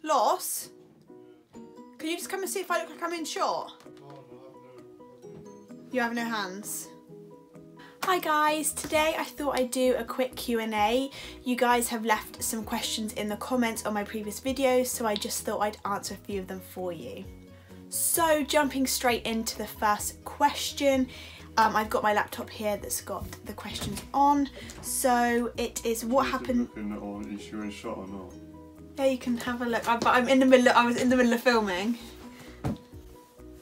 Loss? Can you just come and see if I look like I'm in shot? You have no hands. Hi guys, today I thought I'd do a quick Q&A. You guys have left some questions in the comments on my previous videos, so I just thought I'd answer a few of them for you. So jumping straight into the first question, I've got my laptop here that's got the questions on. So it is, what happened? Is you in shot or not? Yeah, you can have a look. But I was in the middle of filming.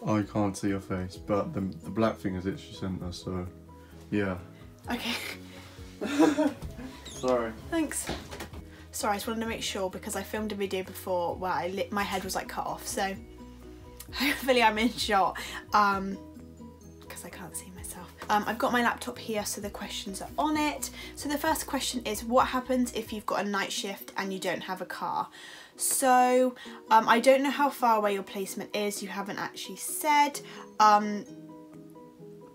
I can't see your face, but the black thing is itchy centre, so yeah. Okay. Sorry. Thanks. Sorry, I just wanted to make sure because I filmed a video before where my head was like cut off, so hopefully I'm in shot because I can't see myself. I've got my laptop here, so the questions are on it. So the first question is, what happens if you've got a night shift and you don't have a car? So I don't know how far away your placement is, you haven't actually said,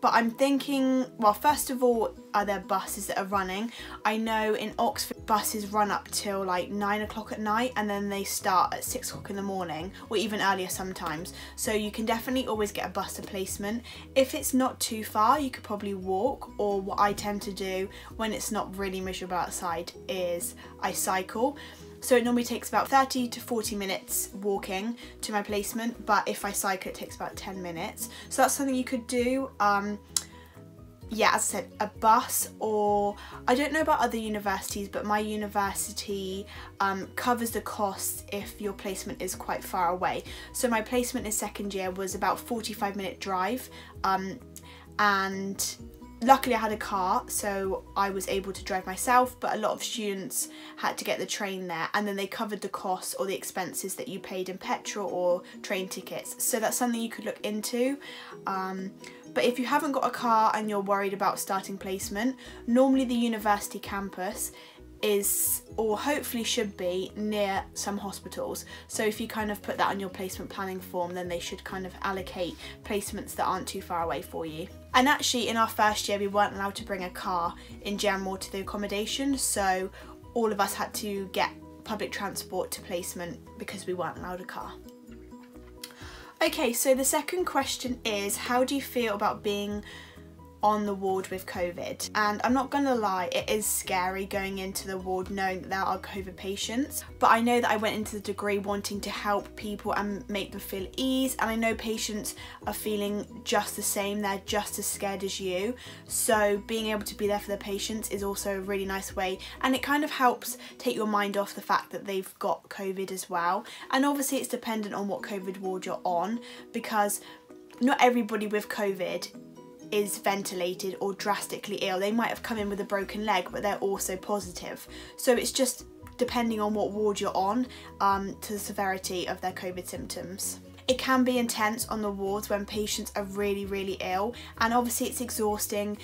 but I'm thinking, well, first of all, are there buses that are running? I know in Oxford buses run up till like 9 o'clock at night and then they start at 6 o'clock in the morning, or even earlier sometimes. So you can definitely always get a bus to placement. If it's not too far, you could probably walk, or what I tend to do when it's not really miserable outside is I cycle. So it normally takes about 30 to 40 minutes walking to my placement, but if I cycle it takes about 10 minutes. So that's something you could do. Yeah, as I said, a bus, or I don't know about other universities, but my university covers the costs if your placement is quite far away. So my placement in second year was about 45-minute drive, and luckily I had a car, so I was able to drive myself, but a lot of students had to get the train there, and then they covered the costs or the expenses that you paid in petrol or train tickets. So that's something you could look into. But if you haven't got a car and you're worried about starting placement, normally the university campus is, or hopefully should be, near some hospitals. So if you kind of put that on your placement planning form, then they should kind of allocate placements that aren't too far away for you. And actually in our first year we weren't allowed to bring a car in general to the accommodation, so all of us had to get public transport to placement because we weren't allowed a car. Okay, so the second question is, how do you feel about being on the ward with COVID? And I'm not gonna lie, it is scary going into the ward knowing that there are COVID patients, but I know that I went into the degree wanting to help people and make them feel ease, and I know patients are feeling just the same, they're just as scared as you, so being able to be there for the patients is also a really nice way, and it kind of helps take your mind off the fact that they've got COVID as well. And obviously it's dependent on what COVID ward you're on, because not everybody with COVID is ventilated or drastically ill. They might have come in with a broken leg, but they're also positive. So it's just depending on what ward you're on to the severity of their COVID symptoms. It can be intense on the wards when patients are really, really ill, and obviously it's exhausting,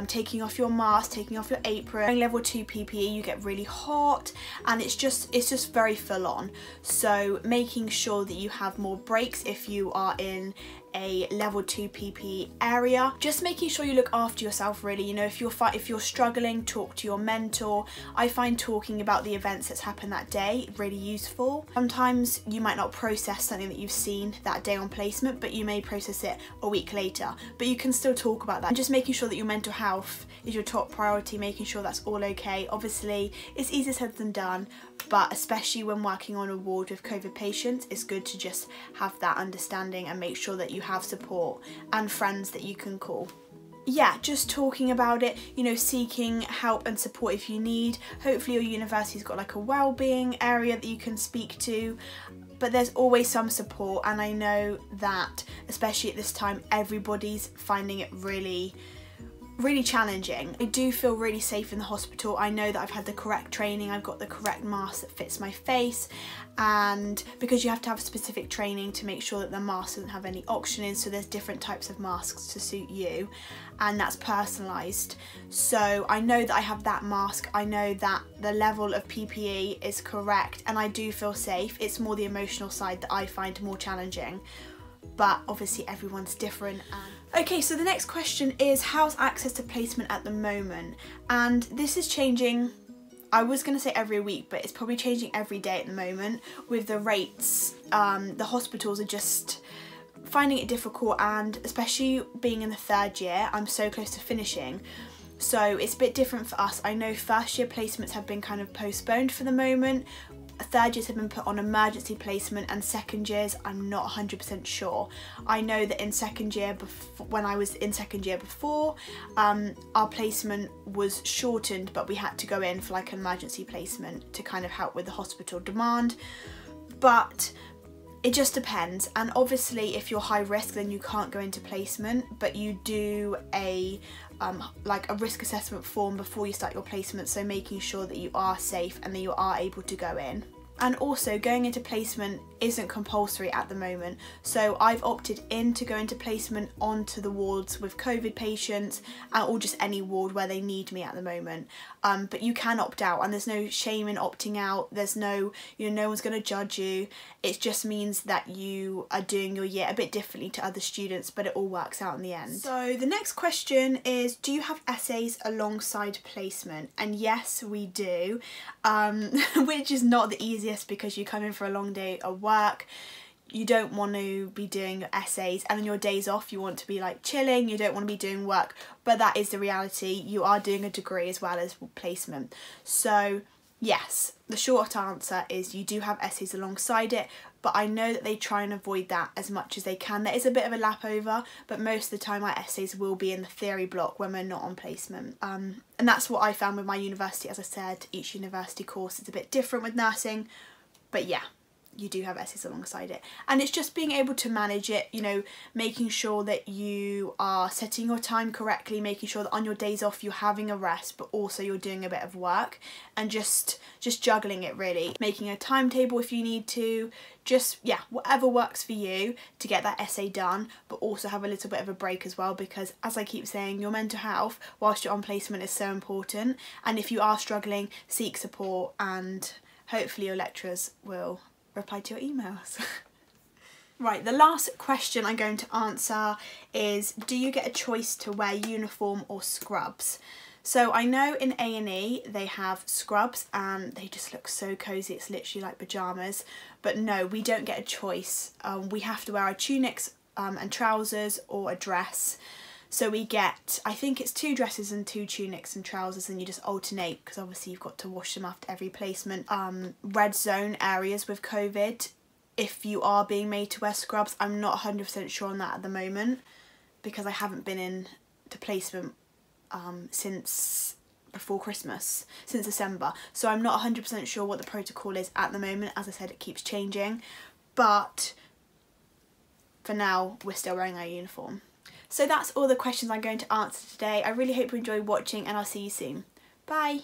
taking off your mask, taking off your apron. During level 2 PPE you get really hot, and it's just very full on. So making sure that you have more breaks if you are in a level 2 PPE area. Just making sure you look after yourself really, you know, if you're struggling, talk to your mentor. I find talking about the events that's happened that day really useful. Sometimes you might not process something that you've seen that day on placement, but you may process it a week later, but you can still talk about that. And just making sure that your mental health is your top priority, making sure that's all okay. Obviously it's easier said than done, but especially when working on a ward with COVID patients, it's good to just have that understanding and make sure that you have support and friends that you can call. Yeah, just talking about it, you know, seeking help and support if you need. Hopefully your university's got like a well-being area that you can speak to, but there's always some support, and I know that especially at this time everybody's finding it really challenging. I do feel really safe in the hospital. I know that I've had the correct training, I've got the correct mask that fits my face, and because you have to have specific training to make sure that the mask doesn't have any oxygen in, so there's different types of masks to suit you, and that's personalised. So I know that I have that mask, I know that the level of PPE is correct, and I do feel safe. It's more the emotional side that I find more challenging, but obviously everyone's different. Okay, so the next question is, how's access to placement at the moment? And this is changing I was going to say every week, but it's probably changing every day at the moment with the rates. The hospitals are just finding it difficult, and especially being in the 3rd year, I'm so close to finishing. So it's a bit different for us. I know 1st year placements have been kind of postponed for the moment. 3rd years have been put on emergency placement, and 2nd years I'm not 100% sure. I know that in 2nd year, when I was in 2nd year before, our placement was shortened, but we had to go in for like an emergency placement to kind of help with the hospital demand. But it just depends, and obviously if you're high risk then you can't go into placement, but you do a risk assessment form before you start your placement, so making sure that you are safe and that you are able to go in. And also, going into placement isn't compulsory at the moment, so I've opted in to go into placement onto the wards with COVID patients, or just any ward where they need me at the moment. But you can opt out, and there's no shame in opting out. There's no, no one's going to judge you. It just means that you are doing your year a bit differently to other students, but it all works out in the end. So the next question is, do you have essays alongside placement? And yes, we do, which is not the easiest, because you come in for a long day of work, you don't want to be doing your essays, and on your days off you want to be like chilling, you don't want to be doing work, but that is the reality. You are doing a degree as well as placement. So yes, the short answer is you do have essays alongside it, but I know that they try and avoid that as much as they can. There is a bit of a lap over, but most of the time our essays will be in the theory block when we're not on placement. And that's what I found with my university. As I said, each university course is a bit different with nursing, but yeah, you do have essays alongside it. And it's just being able to manage it, making sure that you are setting your time correctly, making sure that on your days off you're having a rest, but also you're doing a bit of work, and just juggling it really. Making a timetable if you need to, whatever works for you to get that essay done, but also have a little bit of a break as well, because as I keep saying, your mental health whilst you're on placement is so important. And if you are struggling, seek support, and hopefully your lecturers will reply to your emails. Right, the last question I'm going to answer is, do you get a choice to wear uniform or scrubs? So I know in A&E they have scrubs and they just look so cosy, it's literally like pyjamas, but no, we don't get a choice. We have to wear our tunics and trousers, or a dress. So we get, I think it's 2 dresses and 2 tunics and trousers, and you just alternate, because obviously you've got to wash them after every placement. Red zone areas with COVID, if you are being made to wear scrubs, I'm not 100% sure on that at the moment, because I haven't been in to placement since before Christmas, since December. So I'm not 100% sure what the protocol is at the moment. As I said, it keeps changing, but for now we're still wearing our uniform. So that's all the questions I'm going to answer today. I really hope you enjoyed watching, and I'll see you soon. Bye!